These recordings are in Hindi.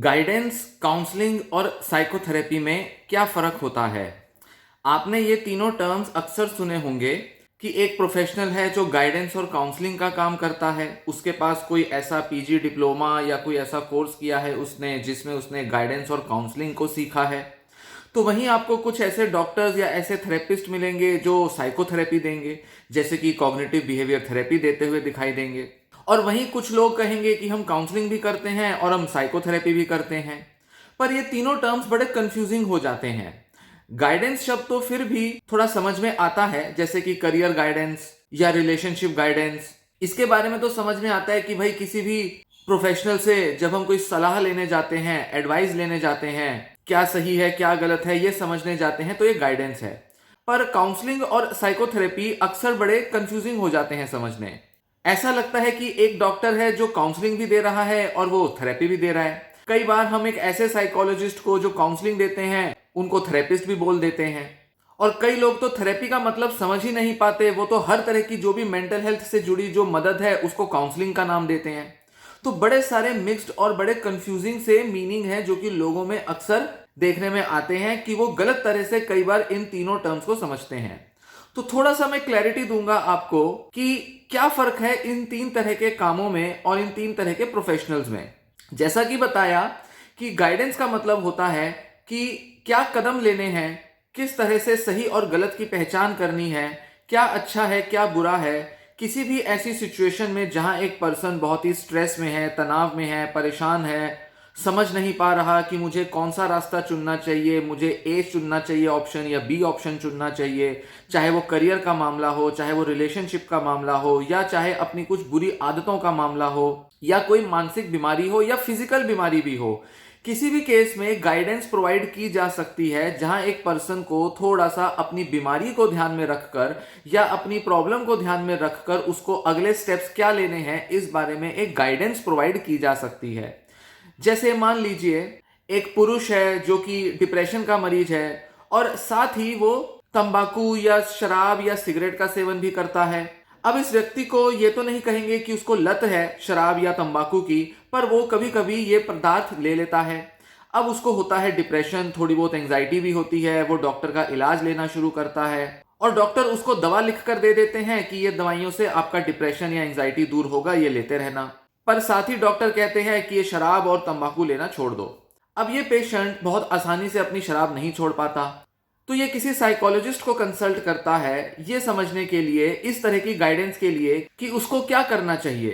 गाइडेंस, काउंसलिंग और साइकोथेरेपी में क्या फ़र्क होता है? आपने ये तीनों टर्म्स अक्सर सुने होंगे कि एक प्रोफेशनल है जो गाइडेंस और काउंसलिंग का काम करता है। उसके पास कोई ऐसा पीजी डिप्लोमा या कोई ऐसा कोर्स किया है उसने जिसमें उसने गाइडेंस और काउंसलिंग को सीखा है। तो वहीं आपको कुछ ऐसे डॉक्टर्स या ऐसे थेरेपिस्ट मिलेंगे जो साइकोथेरेपी देंगे, जैसे कि कॉग्निटिव बिहेवियर थेरेपी देते हुए दिखाई देंगे। और वहीं कुछ लोग कहेंगे कि हम काउंसलिंग भी करते हैं और हम साइकोथेरेपी भी करते हैं। पर ये तीनों टर्म्स बड़े कंफ्यूजिंग हो जाते हैं। गाइडेंस शब्द तो फिर भी थोड़ा समझ में आता है, जैसे कि करियर गाइडेंस या रिलेशनशिप गाइडेंस। इसके बारे में तो समझ में आता है कि भाई किसी भी प्रोफेशनल से जब हम कोई सलाह लेने जाते हैं, एडवाइस लेने जाते हैं, क्या सही है क्या गलत है ये समझने जाते हैं, तो ये गाइडेंस है। पर काउंसलिंग और साइकोथेरेपी अक्सर बड़े कंफ्यूजिंग हो जाते हैं समझने। ऐसा लगता है कि एक डॉक्टर है जो काउंसलिंग भी दे रहा है और वो थेरेपी भी दे रहा है। कई बार हम एक ऐसे साइकोलॉजिस्ट को जो काउंसलिंग देते हैं उनको थेरेपिस्ट भी बोल देते हैं। और कई लोग तो थेरेपी का मतलब समझ ही नहीं पाते, वो तो हर तरह की जो भी मेंटल हेल्थ से जुड़ी जो मदद है उसको काउंसलिंग का नाम देते हैं। तो बड़े सारे मिक्स्ड और बड़े कंफ्यूजिंग से मीनिंग है जो कि लोगों में अक्सर देखने में आते हैं कि वो गलत तरह से कई बार इन तीनों टर्म्स को समझते हैं। तो थोड़ा सा मैं क्लैरिटी दूंगा आपको कि क्या फर्क है इन तीन तरह के कामों में और इन तीन तरह के प्रोफेशनल्स में। जैसा कि बताया कि गाइडेंस का मतलब होता है कि क्या कदम लेने हैं, किस तरह से सही और गलत की पहचान करनी है, क्या अच्छा है क्या बुरा है किसी भी ऐसी सिचुएशन में जहां एक पर्सन बहुत ही स्ट्रेस में है, तनाव में है, परेशान है, समझ नहीं पा रहा कि मुझे कौन सा रास्ता चुनना चाहिए, मुझे ए चुनना चाहिए ऑप्शन या बी ऑप्शन चुनना चाहिए। चाहे वो करियर का मामला हो, चाहे वो रिलेशनशिप का मामला हो, या चाहे अपनी कुछ बुरी आदतों का मामला हो, या कोई मानसिक बीमारी हो या फिजिकल बीमारी भी हो। किसी भी केस में गाइडेंस प्रोवाइड की जा सकती है जहां एक पर्सन को थोड़ा सा अपनी बीमारी को ध्यान में रखकर या अपनी प्रॉब्लम को ध्यान में रखकर उसको अगले स्टेप्स क्या लेने हैं इस बारे में एक गाइडेंस प्रोवाइड की जा सकती है। जैसे मान लीजिए एक पुरुष है जो कि डिप्रेशन का मरीज है और साथ ही वो तंबाकू या शराब या सिगरेट का सेवन भी करता है। अब इस व्यक्ति को ये तो नहीं कहेंगे कि उसको लत है शराब या तंबाकू की, पर वो कभी कभी ये पदार्थ ले लेता है। अब उसको होता है डिप्रेशन, थोड़ी बहुत एंजाइटी भी होती है, वो डॉक्टर का इलाज लेना शुरू करता है और डॉक्टर उसको दवा लिख कर दे देते हैं कि ये दवाइयों से आपका डिप्रेशन या एंजाइटी दूर होगा, ये लेते रहना। पर साथ ही डॉक्टर कहते हैं कि ये शराब और तंबाकू लेना छोड़ दो। अब ये पेशेंट बहुत आसानी से अपनी शराब नहीं छोड़ पाता, तो ये किसी साइकोलॉजिस्ट को कंसल्ट करता है ये समझने के लिए, इस तरह की गाइडेंस के लिए कि उसको क्या करना चाहिए।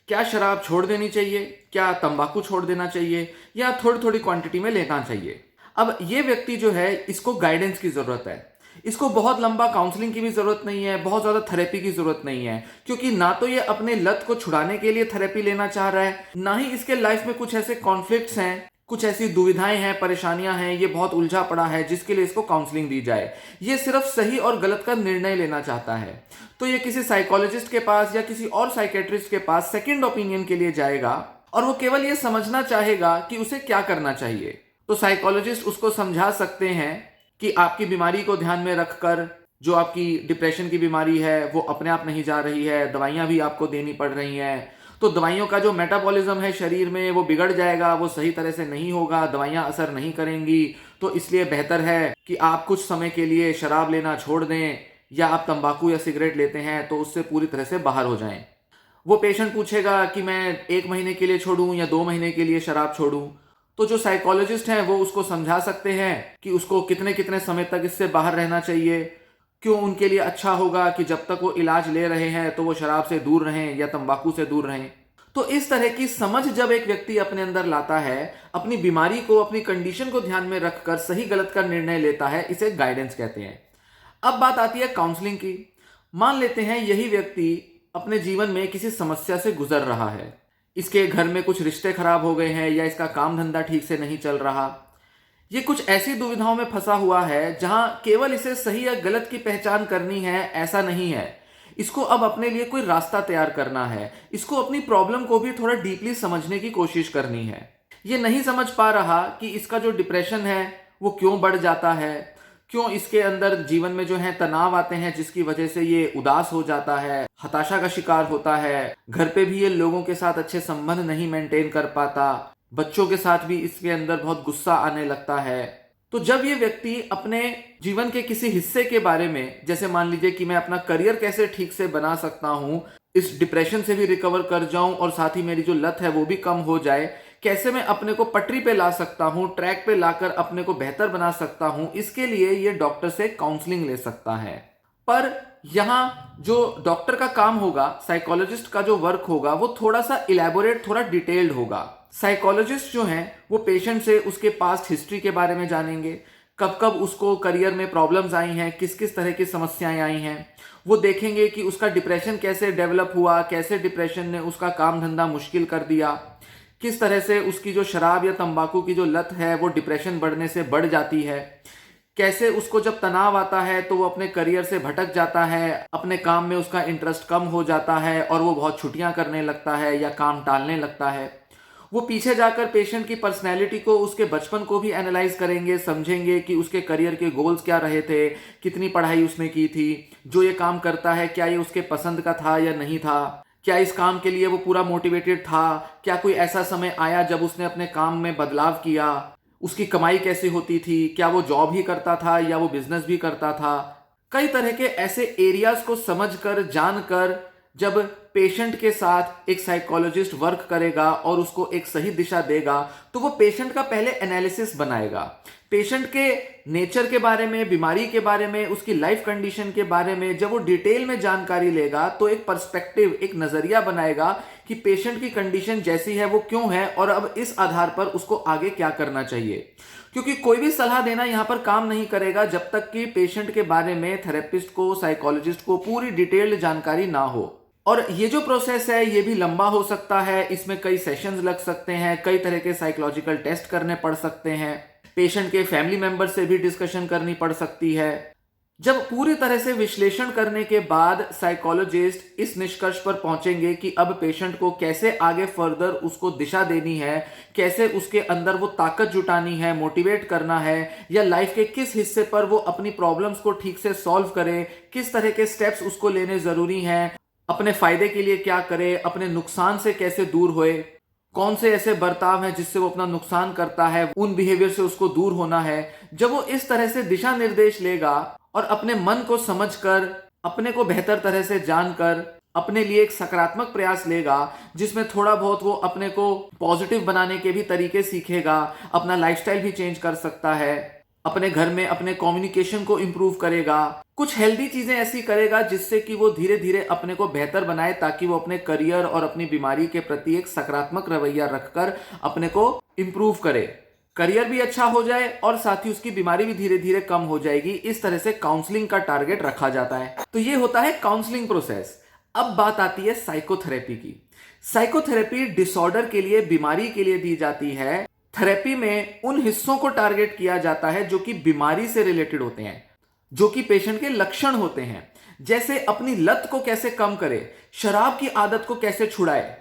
क्या शराब छोड़ देनी चाहिए, क्या तंबाकू छोड़ देना चाहिए, या थोड़ी थोड़ी क्वांटिटी में लेना चाहिए। अब ये व्यक्ति जो है इसको गाइडेंस की जरूरत है। इसको बहुत लंबा काउंसलिंग की भी जरूरत नहीं है, बहुत ज्यादा थेरेपी की जरूरत नहीं है, क्योंकि ना तो ये अपने लत को छुड़ाने के लिए थेरेपी लेना चाह रहा है, ना ही इसके लाइफ में कुछ ऐसे कॉन्फ्लिक्ट्स हैं, कुछ ऐसी दुविधाएं हैं, परेशानियां हैं, ये बहुत उलझा पड़ा है जिसके लिए इसको काउंसलिंग दी जाए। ये सिर्फ सही और गलत का निर्णय लेना चाहता है। तो ये किसी साइकोलॉजिस्ट के पास या किसी और साइकेट्रिस्ट के पास सेकंड ओपिनियन के लिए जाएगा और वो केवल ये समझना चाहेगा कि उसे क्या करना चाहिए। तो साइकोलॉजिस्ट उसको समझा सकते हैं कि आपकी बीमारी को ध्यान में रखकर जो आपकी डिप्रेशन की बीमारी है वो अपने आप नहीं जा रही है, दवाइयां भी आपको देनी पड़ रही हैं। तो दवाइयों का जो मेटाबॉलिज्म है शरीर में वो बिगड़ जाएगा, वो सही तरह से नहीं होगा, दवाइयां असर नहीं करेंगी। तो इसलिए बेहतर है कि आप कुछ समय के लिए शराब लेना छोड़ दें, या आप तंबाकू या सिगरेट लेते हैं तो उससे पूरी तरह से बाहर हो जाएं। वो पेशेंट पूछेगा कि मैं 1 महीने के लिए छोड़ूं या 2 महीने के लिए शराब छोड़ूं। तो जो साइकोलॉजिस्ट हैं वो उसको समझा सकते हैं कि उसको कितने कितने समय तक इससे बाहर रहना चाहिए, क्यों उनके लिए अच्छा होगा कि जब तक वो इलाज ले रहे हैं तो वो शराब से दूर रहें या तंबाकू से दूर रहें। तो इस तरह की समझ जब एक व्यक्ति अपने अंदर लाता है, अपनी बीमारी को, अपनी कंडीशन को ध्यान में रखकर सही गलत का निर्णय लेता है, इसे गाइडेंस कहते हैं। अब बात आती है काउंसलिंग की। मान लेते हैं यही व्यक्ति अपने जीवन में किसी समस्या से गुजर रहा है, इसके घर में कुछ रिश्ते खराब हो गए हैं या इसका काम धंधा ठीक से नहीं चल रहा। ये कुछ ऐसी दुविधाओं में फंसा हुआ है जहां केवल इसे सही या गलत की पहचान करनी है ऐसा नहीं है। इसको अब अपने लिए कोई रास्ता तैयार करना है, इसको अपनी प्रॉब्लम को भी थोड़ा डीपली समझने की कोशिश करनी है। ये नहीं समझ पा रहा कि इसका जो डिप्रेशन है वो क्यों बढ़ जाता है, क्यों इसके अंदर जीवन में जो है तनाव आते हैं जिसकी वजह से ये उदास हो जाता है, हताशा का शिकार होता है, घर पे भी ये लोगों के साथ अच्छे संबंध नहीं मेंटेन कर पाता, बच्चों के साथ भी इसके अंदर बहुत गुस्सा आने लगता है। तो जब ये व्यक्ति अपने जीवन के किसी हिस्से के बारे में, जैसे मान लीजिए कि मैं अपना करियर कैसे ठीक से बना सकता हूं, इस डिप्रेशन से भी रिकवर कर जाऊं और साथ ही मेरी जो लत है वो भी कम हो जाए, कैसे मैं अपने को पटरी पे ला सकता हूं, ट्रैक पे लाकर अपने को बेहतर बना सकता हूं, इसके लिए ये डॉक्टर से काउंसलिंग ले सकता है। पर यहां जो डॉक्टर का काम होगा, साइकोलॉजिस्ट का जो वर्क होगा, वो थोड़ा सा इलेबोरेट, थोड़ा डिटेल्ड होगा। साइकोलॉजिस्ट जो हैं वो पेशेंट से उसके पास्ट हिस्ट्री के बारे में जानेंगे, कब कब उसको करियर में प्रॉब्लम्स आई हैं, किस किस तरह की समस्याएं आई हैं। वो देखेंगे कि उसका डिप्रेशन कैसे डेवलप हुआ, कैसे डिप्रेशन ने उसका काम धंधा मुश्किल कर दिया, किस तरह से उसकी जो शराब या तंबाकू की जो लत है वो डिप्रेशन बढ़ने से बढ़ जाती है, कैसे उसको जब तनाव आता है तो वो अपने करियर से भटक जाता है, अपने काम में उसका इंटरेस्ट कम हो जाता है और वो बहुत छुट्टियां करने लगता है या काम टालने लगता है। वो पीछे जाकर पेशेंट की पर्सनैलिटी को, उसके बचपन को भी एनालाइज करेंगे, समझेंगे कि उसके करियर के गोल्स क्या रहे थे, कितनी पढ़ाई उसने की थी, जो ये काम करता है क्या ये उसके पसंद का था या नहीं था, क्या इस काम के लिए वो पूरा मोटिवेटेड था, क्या कोई ऐसा समय आया जब उसने अपने काम में बदलाव किया, उसकी कमाई कैसी होती थी, क्या वो जॉब ही करता था या वो बिजनेस भी करता था। कई तरह के ऐसे एरियाज को समझकर, जानकर जब पेशेंट के साथ एक साइकोलॉजिस्ट वर्क करेगा और उसको एक सही दिशा देगा, तो वो पेशेंट का पहले एनालिसिस बनाएगा, पेशेंट के नेचर के बारे में, बीमारी के बारे में, उसकी लाइफ कंडीशन के बारे में जब वो डिटेल में जानकारी लेगा तो एक पर्सपेक्टिव, एक नजरिया बनाएगा कि पेशेंट की कंडीशन जैसी है वो क्यों है और अब इस आधार पर उसको आगे क्या करना चाहिए। क्योंकि कोई भी सलाह देना यहां पर काम नहीं करेगा जब तक कि पेशेंट के बारे में थेरेपिस्ट को, साइकोलॉजिस्ट को पूरी डिटेल्ड जानकारी ना हो। और ये जो प्रोसेस है ये भी लंबा हो सकता है, इसमें कई सेशंस लग सकते हैं, कई तरह के साइकोलॉजिकल टेस्ट करने पड़ सकते हैं, पेशेंट के फैमिली मेंबर से भी डिस्कशन करनी पड़ सकती है। जब पूरी तरह से विश्लेषण करने के बाद साइकोलॉजिस्ट इस निष्कर्ष पर पहुंचेंगे कि अब पेशेंट को कैसे आगे फर्दर उसको दिशा देनी है, कैसे उसके अंदर वो ताकत जुटानी है, मोटिवेट करना है, या लाइफ के किस हिस्से पर वो अपनी प्रॉब्लम्स को ठीक से सॉल्व करे, किस तरह के स्टेप्स उसको लेने जरूरी हैं, अपने फायदे के लिए क्या करे, अपने नुकसान से कैसे दूर होए, कौन से ऐसे बर्ताव हैं जिससे वो अपना नुकसान करता है, उन बिहेवियर से उसको दूर होना है। जब वो इस तरह से दिशा निर्देश लेगा और अपने मन को समझकर, अपने को बेहतर तरह से जानकर अपने लिए एक सकारात्मक प्रयास लेगा, जिसमें थोड़ा बहुत वो अपने को पॉजिटिव बनाने के भी तरीके सीखेगा, अपना लाइफस्टाइल भी चेंज कर सकता है, अपने घर में अपने कम्युनिकेशन को इंप्रूव करेगा, कुछ हेल्दी चीजें ऐसी करेगा जिससे कि वो धीरे धीरे अपने को बेहतर बनाए, ताकि वो अपने करियर और अपनी बीमारी के प्रति एक सकारात्मक रवैया रखकर अपने को इंप्रूव करे, करियर भी अच्छा हो जाए और साथ ही उसकी बीमारी भी धीरे धीरे कम हो जाएगी। इस तरह से काउंसलिंग का टारगेट रखा जाता है। तो ये होता है काउंसलिंग प्रोसेस। अब बात आती है साइकोथेरेपी की। साइकोथेरेपी डिसऑर्डर के लिए, बीमारी के लिए दी जाती है। थेरेपी में उन हिस्सों को टारगेट किया जाता है जो कि बीमारी से रिलेटेड होते हैं, जो कि पेशेंट के लक्षण होते हैं, जैसे अपनी लत को कैसे कम करे, शराब की आदत को कैसे छुड़ाए,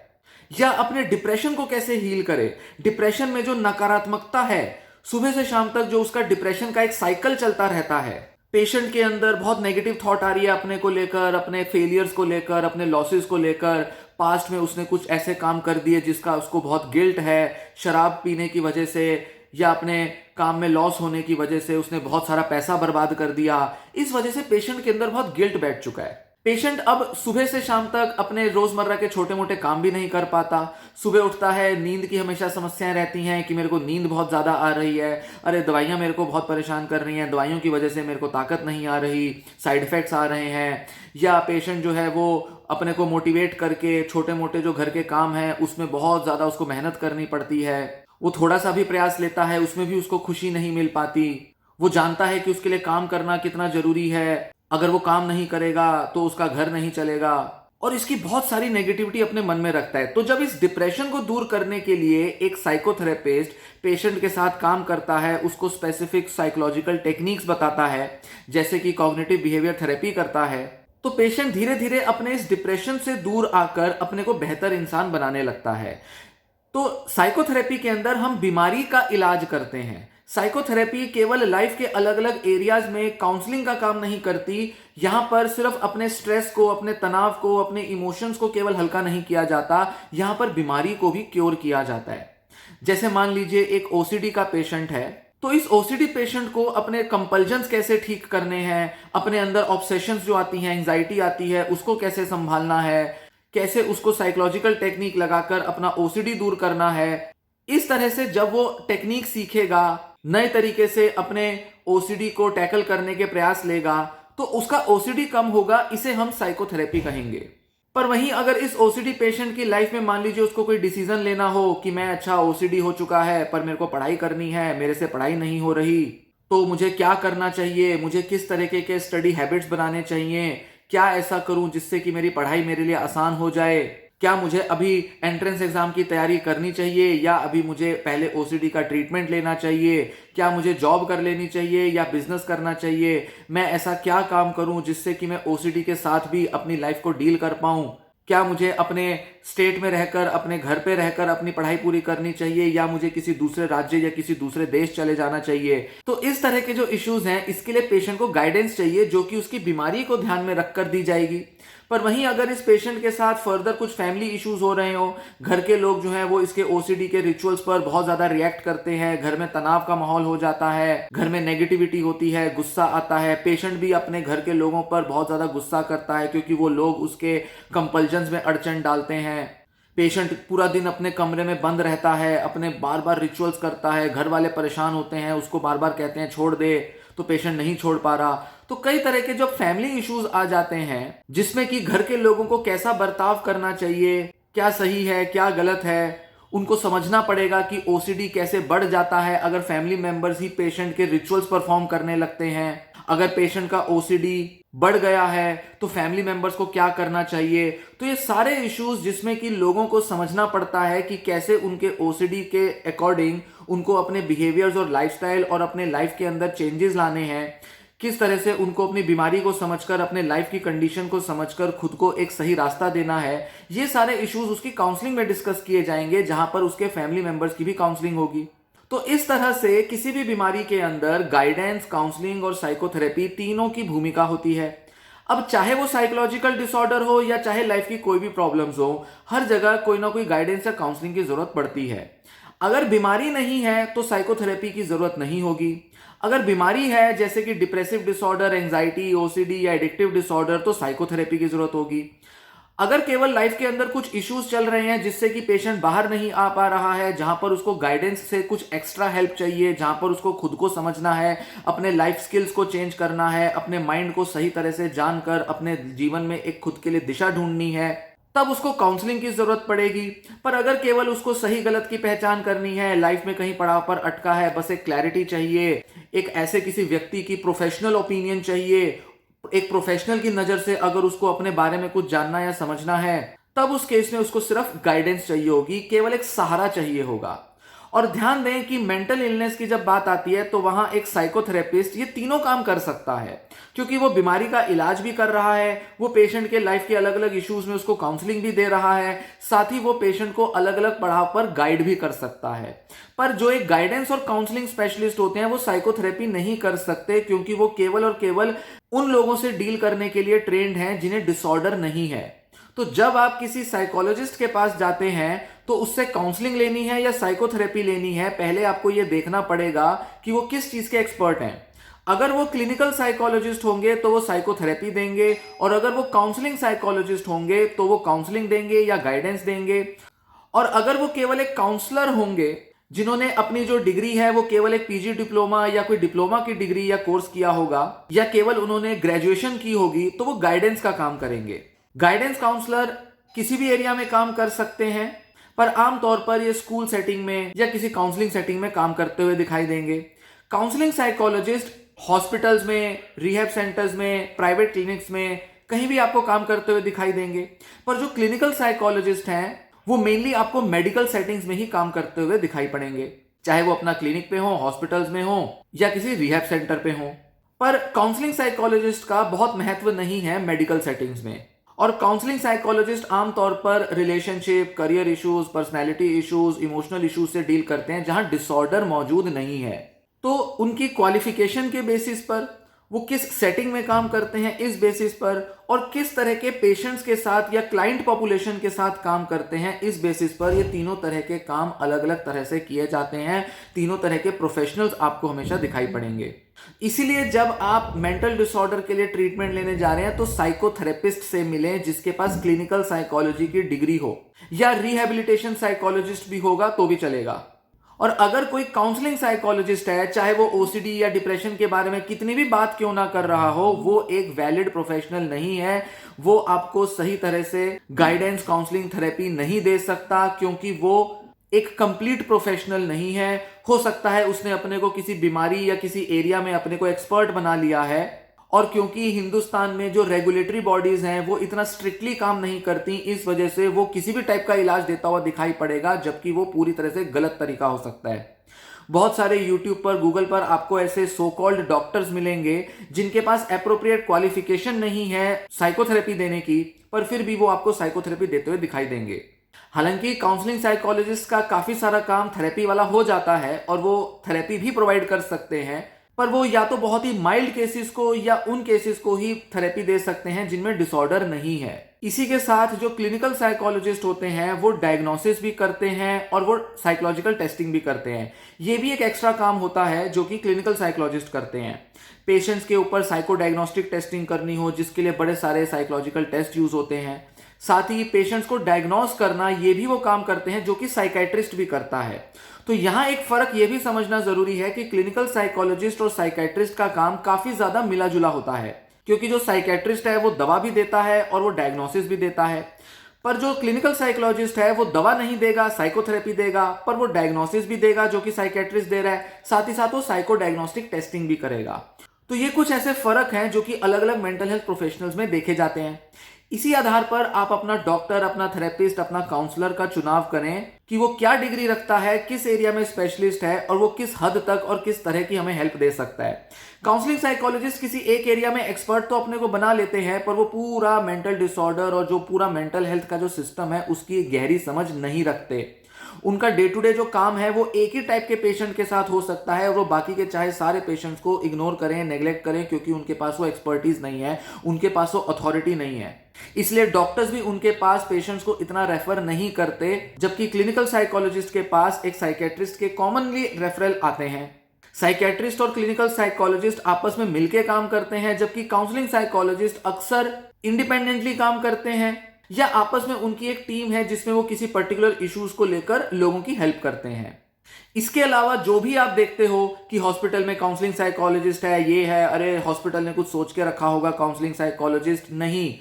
या अपने डिप्रेशन को कैसे हील करे। डिप्रेशन में जो नकारात्मकता है, सुबह से शाम तक जो उसका डिप्रेशन का एक साइकिल चलता रहता है, पेशेंट के अंदर बहुत नेगेटिव थॉट आ रही है अपने को लेकर, अपने फेलियर्स को लेकर, अपने लॉसेस को लेकर, पास्ट में उसने कुछ ऐसे काम कर दिए जिसका उसको बहुत गिल्ट है, शराब पीने की वजह से या अपने काम में लॉस होने की वजह से उसने बहुत सारा पैसा बर्बाद कर दिया। इस वजह से पेशेंट के अंदर बहुत गिल्ट बैठ चुका है। पेशेंट अब सुबह से शाम तक अपने रोजमर्रा के छोटे मोटे काम भी नहीं कर पाता। सुबह उठता है, नींद की हमेशा समस्याएं रहती हैं कि मेरे को नींद बहुत ज्यादा आ रही है, अरे दवाइयां मेरे को बहुत परेशान कर रही हैं, दवाइयों की वजह से मेरे को ताकत नहीं आ रही, साइड इफेक्ट्स आ रहे हैं। या पेशेंट जो है वो अपने को मोटिवेट करके छोटे मोटे जो घर के काम है उसमें बहुत ज्यादा उसको मेहनत करनी पड़ती है। वो थोड़ा सा भी प्रयास लेता है उसमें भी उसको खुशी नहीं मिल पाती। वो जानता है कि उसके लिए काम करना कितना जरूरी है, अगर वो काम नहीं करेगा तो उसका घर नहीं चलेगा, और इसकी बहुत सारी नेगेटिविटी अपने मन में रखता है। तो जब इस डिप्रेशन को दूर करने के लिए एक साइकोथेरेपिस्ट पेशेंट के साथ काम करता है, उसको स्पेसिफिक साइकोलॉजिकल टेक्निक्स बताता है, जैसे कि कॉग्निटिव बिहेवियर थेरेपी करता है, तो पेशेंट धीरे धीरे अपने इस डिप्रेशन से दूर आकर अपने को बेहतर इंसान बनाने लगता है। तो साइकोथेरेपी के अंदर हम बीमारी का इलाज करते हैं। साइकोथेरेपी केवल लाइफ के अलग अलग एरियाज में काउंसलिंग का काम नहीं करती। यहां पर सिर्फ अपने स्ट्रेस को, अपने तनाव को, अपने इमोशंस को केवल हल्का नहीं किया जाता, यहां पर बीमारी को भी क्योर किया जाता है। जैसे मान लीजिए एक ओसीडी का पेशेंट है, तो इस ओसीडी पेशेंट को अपने कंपल्जन्स कैसे ठीक करने हैं, अपने अंदर ऑब्सेशंस जो आती हैं, एंजाइटी आती है, उसको कैसे संभालना है, कैसे उसको साइकोलॉजिकल टेक्निक लगाकर अपना ओसीडी दूर करना है। इस तरह से जब वो टेक्निक सीखेगा, नए तरीके से अपने ओसीडी को टैकल करने के प्रयास लेगा, तो उसका ओसीडी कम होगा। इसे हम साइकोथेरेपी कहेंगे। पर वहीं अगर इस ओसीडी पेशेंट की लाइफ में मान लीजिए उसको कोई डिसीजन लेना हो कि मैं अच्छा ओसीडी हो चुका है पर मेरे को पढ़ाई करनी है, मेरे से पढ़ाई नहीं हो रही, तो मुझे क्या करना चाहिए, मुझे किस तरीके के स्टडी हैबिट्स बनाने चाहिए, क्या ऐसा करूं जिससे कि मेरी पढ़ाई मेरे लिए आसान हो जाए, क्या मुझे अभी एंट्रेंस एग्जाम की तैयारी करनी चाहिए या अभी मुझे पहले ओसीडी का ट्रीटमेंट लेना चाहिए, क्या मुझे जॉब कर लेनी चाहिए या बिजनेस करना चाहिए, मैं ऐसा क्या काम करूं जिससे कि मैं ओसीडी के साथ भी अपनी लाइफ को डील कर पाऊं, क्या मुझे अपने स्टेट में रहकर, अपने घर पे रहकर अपनी पढ़ाई पूरी करनी चाहिए या मुझे किसी दूसरे राज्य या किसी दूसरे देश चले जाना चाहिए। तो इस तरह के जो इश्यूज हैं, इसके लिए पेशेंट को गाइडेंस चाहिए जो कि उसकी बीमारी को ध्यान में रखकर दी जाएगी। पर वहीं अगर इस पेशेंट के साथ फर्दर कुछ फैमिली इश्यूज हो रहे हो, घर के लोग जो हैं वो इसके ओसीडी के रिचुअल्स पर बहुत ज्यादा रिएक्ट करते हैं, घर में तनाव का माहौल हो जाता है, घर में नेगेटिविटी होती है, गुस्सा आता है, पेशेंट भी अपने घर के लोगों पर बहुत ज्यादा गुस्सा करता है क्योंकि वो लोग उसके कंपल्जन्स में अड़चन डालते हैं। पेशेंट पूरा दिन अपने कमरे में बंद रहता है, अपने बार बार रिचुअल्स करता है, घर वाले परेशान होते हैं, उसको बार बार कहते हैं छोड़ दे, तो पेशेंट नहीं छोड़ पा रहा। तो कई तरह के जब फैमिली इश्यूज आ जाते हैं जिसमें कि घर के लोगों को कैसा बर्ताव करना चाहिए, क्या सही है क्या गलत है, उनको समझना पड़ेगा कि ओसीडी कैसे बढ़ जाता है अगर फैमिली मेंबर्स ही पेशेंट के रिचुअल्स परफॉर्म करने लगते हैं। अगर पेशेंट का ओसीडी बढ़ गया है तो फैमिली मेंबर्स को क्या करना चाहिए। तो ये सारे इश्यूज जिसमें कि लोगों को समझना पड़ता है कि कैसे उनके ओसीडी के अकॉर्डिंग उनको अपने बिहेवियर्स और लाइफस्टाइल और अपने लाइफ के अंदर चेंजेस लाने हैं, किस तरह से उनको अपनी बीमारी को समझकर, अपने लाइफ की कंडीशन को समझकर खुद को एक सही रास्ता देना है। ये सारे इश्यूज उसकी काउंसलिंग में डिस्कस किए जाएंगे जहां पर उसके फैमिली मेंबर्स की भी काउंसलिंग होगी। तो इस तरह से किसी भी बीमारी के अंदर गाइडेंस, काउंसलिंग और साइकोथेरेपी तीनों की भूमिका होती है। अब चाहे वो साइकोलॉजिकल डिसऑर्डर हो या चाहे लाइफ की कोई भी प्रॉब्लम्स हो, हर जगह कोई ना कोई गाइडेंस या काउंसलिंग की जरूरत पड़ती है। अगर बीमारी नहीं है तो साइकोथेरेपी की जरूरत नहीं होगी। अगर बीमारी है जैसे कि डिप्रेसिव डिसऑर्डर, एंजाइटी, ओसीडी या एडिक्टिव डिसऑर्डर, तो साइकोथेरेपी की जरूरत होगी। अगर केवल लाइफ के अंदर कुछ इश्यूज चल रहे हैं जिससे कि पेशेंट बाहर नहीं आ पा रहा है, जहां पर उसको गाइडेंस से कुछ एक्स्ट्रा हेल्प चाहिए, जहां पर उसको खुद को समझना है, अपने लाइफ स्किल्स को चेंज करना है, अपने माइंड को सही तरह से जानकर अपने जीवन में एक खुद के लिए दिशा ढूंढनी है, तब उसको काउंसलिंग की जरूरत पड़ेगी। पर अगर केवल उसको सही गलत की पहचान करनी है, लाइफ में कहीं पड़ाव पर अटका है, बस एक क्लैरिटी चाहिए, एक ऐसे किसी व्यक्ति की प्रोफेशनल ओपिनियन चाहिए, एक प्रोफेशनल की नजर से अगर उसको अपने बारे में कुछ जानना या समझना है, तब उस केस में उसको सिर्फ गाइडेंस चाहिए होगी, केवल एक सहारा चाहिए होगा। और ध्यान दें कि मेंटल इलनेस की जब बात आती है तो वहां एक साइकोथेरेपिस्ट ये तीनों काम कर सकता है, क्योंकि वो बीमारी का इलाज भी कर रहा है, वो पेशेंट के लाइफ के अलग अलग इश्यूज में उसको काउंसलिंग भी दे रहा है, साथ ही वो पेशेंट को अलग अलग पड़ाव पर गाइड भी कर सकता है। पर जो एक गाइडेंस और काउंसलिंग स्पेशलिस्ट होते हैं वो साइकोथेरेपी नहीं कर सकते, क्योंकि वो केवल और केवल उन लोगों से डील करने के लिए ट्रेंड हैं जिन्हें डिसऑर्डर नहीं है। तो जब आप किसी साइकोलॉजिस्ट के पास जाते हैं तो उससे काउंसलिंग लेनी है या साइकोथेरेपी लेनी है, पहले आपको यह देखना पड़ेगा कि वो किस चीज के एक्सपर्ट हैं। अगर वो क्लिनिकल साइकोलॉजिस्ट होंगे तो वो साइकोथेरेपी देंगे, और अगर वो काउंसलिंग साइकोलॉजिस्ट होंगे तो वो काउंसलिंग देंगे या गाइडेंस देंगे। और अगर वो केवल एक काउंसलर होंगे जिन्होंने अपनी जो डिग्री है वो केवल एक पीजी डिप्लोमा या कोई डिप्लोमा की डिग्री या कोर्स किया होगा, या केवल उन्होंने ग्रेजुएशन की होगी, तो वो गाइडेंस का काम करेंगे। गाइडेंस काउंसलर किसी भी एरिया में काम कर सकते हैं, पर आमतौर पर ये स्कूल सेटिंग में या किसी काउंसलिंग सेटिंग में काम करते हुए दिखाई देंगे। काउंसलिंग साइकोलॉजिस्ट हॉस्पिटल्स में, रिहैब सेंटर्स में, प्राइवेट क्लिनिक्स में कहीं भी आपको काम करते हुए दिखाई देंगे। पर जो क्लिनिकल साइकोलॉजिस्ट हैं वो मेनली आपको मेडिकल सेटिंग्स में ही काम करते हुए दिखाई पड़ेंगे, चाहे वो अपना क्लिनिक पे हो, हॉस्पिटल्स में हो या किसी रिहैब सेंटर पे हो। पर काउंसलिंग साइकोलॉजिस्ट का बहुत महत्व नहीं है मेडिकल सेटिंग्स में। और काउंसलिंग साइकोलॉजिस्ट आमतौर पर relationship, career issues, personality issues, emotional issues से डील करते हैं जहां डिसऑर्डर मौजूद नहीं है। तो उनकी क्वालिफिकेशन के बेसिस पर वो किस सेटिंग में काम करते हैं इस बेसिस पर, और किस तरह के पेशेंट्स के साथ या क्लाइंट पॉपुलेशन के साथ काम करते हैं इस बेसिस पर ये तीनों तरह के काम अलग अलग तरह से किए जाते हैं। तीनों तरह के प्रोफेशनल्स आपको हमेशा दिखाई पड़ेंगे। इसीलिए जब आप मेंटल डिसऑर्डर के लिए ट्रीटमेंट लेने जा रहे हैं तो साइकोथेरेपिस्ट से मिलें जिसके पास क्लिनिकल साइकोलॉजी की डिग्री हो, या रिहैबिलिटेशन साइकोलॉजिस्ट भी होगा तो भी चलेगा। और अगर कोई काउंसलिंग साइकोलॉजिस्ट है, चाहे वो ओसीडी या डिप्रेशन के बारे में कितनी भी बात क्यों ना कर रहा हो, वो एक वैलिड प्रोफेशनल नहीं है। वो आपको सही तरह से गाइडेंस काउंसलिंग थेरेपी नहीं दे सकता, क्योंकि वो एक कंप्लीट प्रोफेशनल नहीं है। हो सकता है उसने अपने को किसी बीमारी या किसी एरिया में अपने को एक्सपर्ट बना लिया है, और क्योंकि हिंदुस्तान में जो रेगुलेटरी बॉडीज हैं वो इतना स्ट्रिक्टली काम नहीं करती, इस वजह से वो किसी भी टाइप का इलाज देता हुआ दिखाई पड़ेगा, जबकि वो पूरी तरह से गलत तरीका हो सकता है। बहुत सारे यूट्यूब पर, गूगल पर आपको ऐसे सो कॉल्ड डॉक्टर्स मिलेंगे जिनके पास एप्रोप्रिएट क्वालिफिकेशन नहीं है साइकोथेरेपी देने की, पर फिर भी वो आपको साइकोथेरेपी देते हुए दिखाई देंगे। हालांकि काउंसलिंग साइकोलॉजिस्ट का काफी सारा काम थेरेपी वाला हो जाता है और वो थेरेपी भी प्रोवाइड कर सकते हैं, पर वो या तो बहुत ही माइल्ड केसेस को या उन केसेस को ही थेरेपी दे सकते हैं जिनमें डिसऑर्डर नहीं है। इसी के साथ जो क्लिनिकल साइकोलॉजिस्ट होते हैं वो डायग्नोसिस भी करते हैं और वो साइकोलॉजिकल टेस्टिंग भी करते हैं। ये भी एक एक्स्ट्रा काम होता है जो कि क्लिनिकल साइकोलॉजिस्ट करते हैं। पेशेंट्स के ऊपर साइको डायग्नोस्टिक टेस्टिंग करनी हो जिसके लिए बड़े सारे साइकोलॉजिकल टेस्ट यूज होते हैं। साथ ही पेशेंट्स को डायग्नोस करना, ये भी वो काम करते हैं जो कि साइकेट्रिस्ट भी करता है। तो यहां एक फर्क ये भी समझना जरूरी है कि क्लिनिकल साइकोलॉजिस्ट और साइकेट्रिस्ट का काम काफी ज्यादा मिला जुला होता है, क्योंकि जो साइकेट्रिस्ट है वो दवा भी देता है और वो डायग्नोसिस भी देता है, पर जो क्लिनिकल साइकोलॉजिस्ट है वो दवा नहीं देगा, साइकोथेरेपी देगा, पर वो डायग्नोसिस भी देगा जो कि साइकेट्रिस्ट दे रहा है, साथ ही साथ वो साइको डायग्नोस्टिक टेस्टिंग भी करेगा। तो ये कुछ ऐसे फर्क हैं जो कि अलग अलग मेंटल हेल्थ प्रोफेशनल्स में देखे जाते हैं। इसी आधार पर आप अपना डॉक्टर, अपना थेरेपिस्ट, अपना काउंसलर का चुनाव करें कि वो क्या डिग्री रखता है, किस एरिया में स्पेशलिस्ट है और वो किस हद तक और किस तरह की हमें हेल्प दे सकता है। काउंसलिंग साइकोलॉजिस्ट किसी एक एरिया में एक्सपर्ट तो अपने को बना लेते हैं, पर वो पूरा मेंटल डिसऑर्डर और जो पूरा मेंटल हेल्थ का जो सिस्टम है उसकी गहरी समझ नहीं रखते। उनका डे टू डे जो काम है वो एक ही टाइप के पेशेंट के साथ हो सकता है और वो बाकी के चाहे सारे पेशेंट्स को इग्नोर करें, नेग्लेक्ट करें, क्योंकि उनके पास वो एक्सपर्टीज नहीं है, उनके पास वो अथॉरिटी नहीं है। इसलिए डॉक्टर्स भी उनके पास पेशेंट्स को इतना रेफर नहीं करते, जबकि क्लिनिकल साइकोलॉजिस्ट के पास एक साइकेट्रिस्ट के कॉमनली रेफरल आते हैं। साइकेट्रिस्ट और क्लिनिकल साइकोलॉजिस्ट आपस में मिलकर काम करते हैं, जबकि काउंसलिंग साइकोलॉजिस्ट अक्सर इंडिपेंडेंटली काम करते हैं या आपस में उनकी एक टीम है जिसमें वो किसी पर्टिकुलर इश्यूज को लेकर लोगों की हेल्प करते हैं। इसके अलावा जो भी आप देखते हो कि हॉस्पिटल में काउंसलिंग साइकोलॉजिस्ट है, ये है, अरे हॉस्पिटल ने कुछ सोच के रखा होगा काउंसलिंग साइकोलॉजिस्ट, नहीं।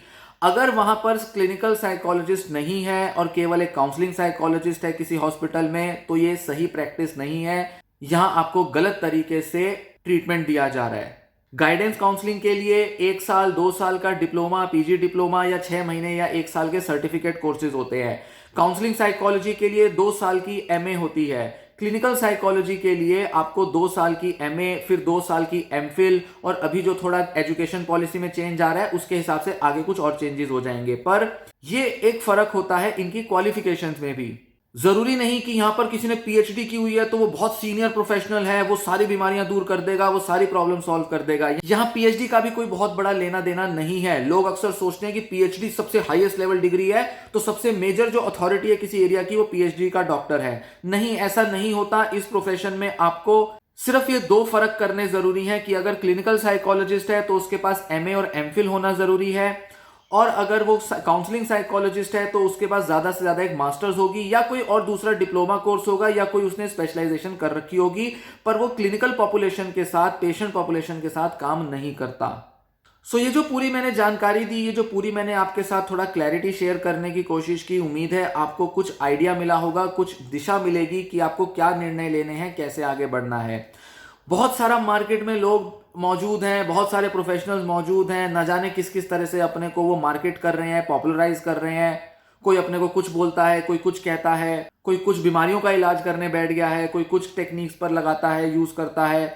अगर वहां पर क्लिनिकल साइकोलॉजिस्ट नहीं है और केवल एक काउंसलिंग साइकोलॉजिस्ट है किसी हॉस्पिटल में, तो ये सही प्रैक्टिस नहीं है। यहां आपको गलत तरीके से ट्रीटमेंट दिया जा रहा है। गाइडेंस काउंसलिंग के लिए 1 साल 2 साल का डिप्लोमा, पीजी डिप्लोमा या 6 महीने या 1 साल के सर्टिफिकेट कोर्सेज होते हैं। काउंसलिंग साइकोलॉजी के लिए 2 साल की एमए होती है। क्लिनिकल साइकोलॉजी के लिए आपको 2 साल की एमए, फिर 2 साल की एमफिल, और अभी जो थोड़ा एजुकेशन पॉलिसी में चेंज आ रहा है उसके हिसाब से आगे कुछ और चेंजेस हो जाएंगे। पर ये एक फर्क होता है इनकी क्वालिफिकेशंस में भी। जरूरी नहीं कि यहां पर किसी ने पीएचडी की हुई है तो वो बहुत सीनियर प्रोफेशनल है, वो सारी बीमारियां दूर कर देगा, वो सारी प्रॉब्लम सॉल्व कर देगा। यहां पीएचडी का भी कोई बहुत बड़ा लेना देना नहीं है। लोग अक्सर सोचते हैं कि पीएचडी सबसे हाईएस्ट लेवल डिग्री है, तो सबसे मेजर जो अथॉरिटी है किसी एरिया की वो पीएचडी का डॉक्टर है। नहीं, ऐसा नहीं होता। इस प्रोफेशन में आपको सिर्फ ये 2 फर्क करने जरूरी है कि अगर क्लिनिकल साइकोलॉजिस्ट है तो उसके पास एमए और एमफिल होना जरूरी है, और अगर वो काउंसलिंग साइकोलॉजिस्ट है तो उसके पास ज्यादा से ज्यादा एक मास्टर्स होगी या कोई और दूसरा डिप्लोमा कोर्स होगा या कोई उसने स्पेशलाइजेशन कर रखी होगी, पर वो क्लिनिकल पॉपुलेशन के साथ, पेशेंट पॉपुलेशन के साथ काम नहीं करता। सो ये जो पूरी मैंने जानकारी दी, ये जो पूरी मैंने आपके साथ थोड़ा क्लैरिटी शेयर करने की कोशिश की, उम्मीद है आपको कुछ आइडिया मिला होगा, कुछ दिशा मिलेगी कि आपको क्या निर्णय लेने हैं, कैसे आगे बढ़ना है। बहुत सारा मार्केट में लोग मौजूद हैं, बहुत सारे प्रोफेशनल्स मौजूद हैं, न जाने किस किस तरह से अपने को वो मार्केट कर रहे हैं, पॉपुलराइज कर रहे हैं। कोई अपने को कुछ बोलता है, कोई कुछ कहता है, कोई कुछ बीमारियों का इलाज करने बैठ गया है, कोई कुछ टेक्निक्स पर लगाता है, यूज करता है।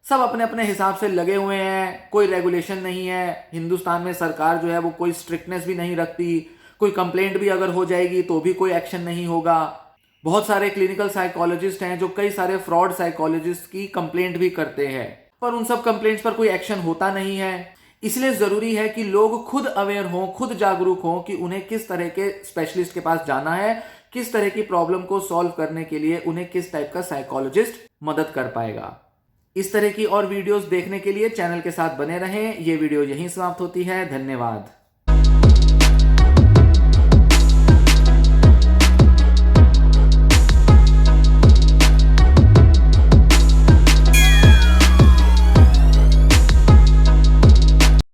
सब अपने अपने हिसाब से लगे हुए हैं। कोई रेगुलेशन नहीं है। हिंदुस्तान में सरकार जो है वो कोई स्ट्रिक्टनेस भी नहीं रखती। कोई कंप्लेंट भी अगर हो जाएगी तो भी कोई एक्शन नहीं होगा। बहुत सारे क्लिनिकल साइकोलॉजिस्ट हैं जो कई सारे फ्रॉड साइकोलॉजिस्ट की कंप्लेंट भी करते हैं। पर उन सब कंप्लेंट्स पर कोई एक्शन होता नहीं है। इसलिए जरूरी है कि लोग खुद अवेयर हों, खुद जागरूक हों कि उन्हें किस तरह के स्पेशलिस्ट के पास जाना है, किस तरह की प्रॉब्लम को सॉल्व करने के लिए उन्हें किस टाइप का साइकोलॉजिस्ट मदद कर पाएगा। इस तरह की और वीडियोस देखने के लिए चैनल के साथ बने रहें। ये वीडियो यहीं समाप्त होती है। धन्यवाद।